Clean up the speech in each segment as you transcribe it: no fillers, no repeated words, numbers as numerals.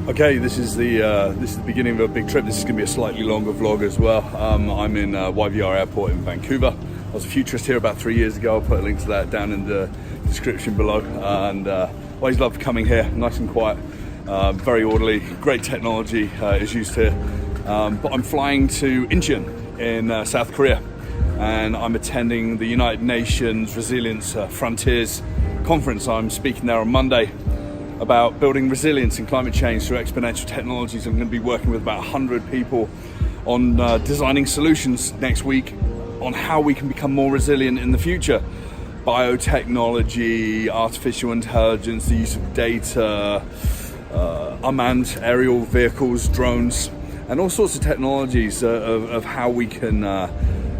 Okay, this is the beginning of a big trip. This is going to be a slightly longer vlog as well. I'm in YVR Airport in Vancouver. I was a Futurist here about 3 years ago. I'll put a link to that down in the description below. And always love coming here, nice and quiet, very orderly, great technology is used here. But I'm flying to Incheon in South Korea, and I'm attending the United Nations Resilience Frontiers Conference. I'm speaking there on Monday about building resilience in climate change through exponential technologies. I'm going to be working with about 100 people on designing solutions next week on how we can become more resilient in the future. Biotechnology, artificial intelligence, the use of data, unmanned aerial vehicles, drones, and all sorts of technologies of how we can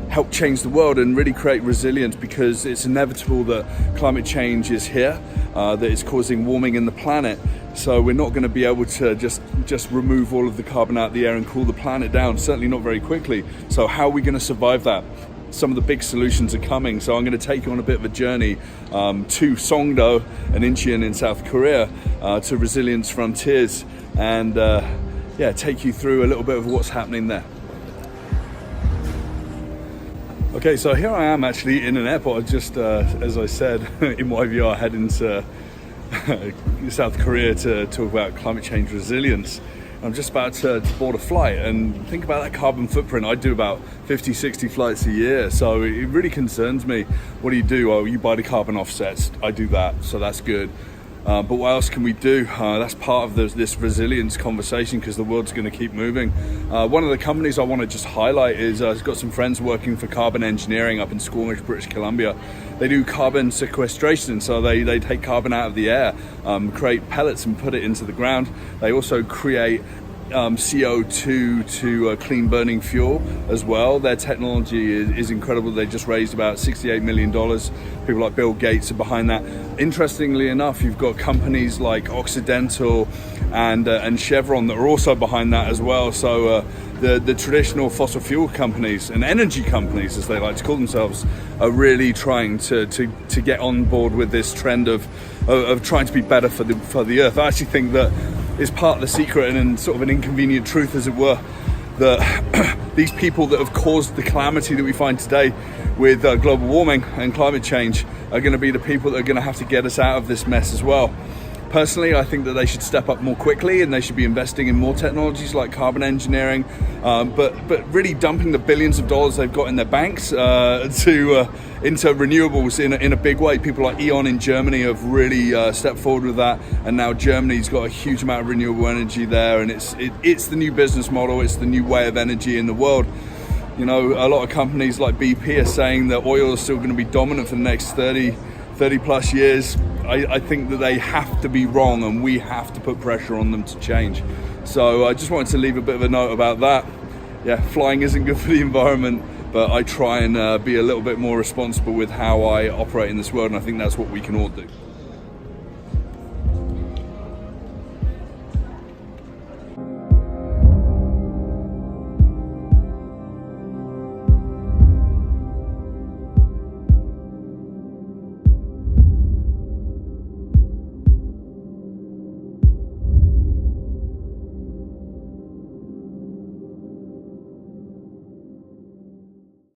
help change the world and really create resilience, because it's inevitable that climate change is here, that it's causing warming in the planet. So we're not going to be able to just remove all of the carbon out of the air and cool the planet down, certainly not very quickly. So how are we going to survive that? Some of the big solutions are coming. So I'm going to take you on a bit of a journey to Songdo and Incheon in South Korea, to Resilience Frontiers, and yeah, take you through a little bit of what's happening there. Okay, so here I am actually in an airport, just as I said, in YVR, heading to South Korea to talk about climate change resilience. I'm just about to board a flight, and think about that carbon footprint. I do about 50, 60 flights a year, so it really concerns me. What do? Oh, you buy the carbon offsets. I do that, so that's good. But what else can we do? That's part of this resilience conversation, because the world's going to keep moving. One of the companies I want to just highlight is I've got some friends working for Carbon Engineering up in Squamish, British Columbia. They do carbon sequestration, so they take carbon out of the air, create pellets and put it into the ground. They also create CO2 to clean burning fuel as well. Their technology is incredible. They just raised about $68 million. People like Bill Gates are behind that. Interestingly enough, you've got companies like Occidental and Chevron that are also behind that as well. So the traditional fossil fuel companies and energy companies, as they like to call themselves, are really trying to get on board with this trend of trying to be better for the earth. I actually think that is part of the secret and sort of an inconvenient truth, as it were, that these people that have caused the calamity that we find today with global warming and climate change are going to be the people that are going to have to get us out of this mess as well. Personally, I think that they should step up more quickly, and they should be investing in more technologies like carbon engineering, but really dumping the billions of dollars they've got in their banks into renewables in a big way. People like E.ON in Germany have really stepped forward with that, and now Germany's got a huge amount of renewable energy there, and it's the new business model, it's the new way of energy in the world. You know, a lot of companies like BP are saying that oil is still going to be dominant for the next 30 plus years. I think that they have to be wrong, and we have to put pressure on them to change. So I just wanted to leave a bit of a note about that. Yeah, flying isn't good for the environment, but I try and be a little bit more responsible with how I operate in this world, and I think that's what we can all do.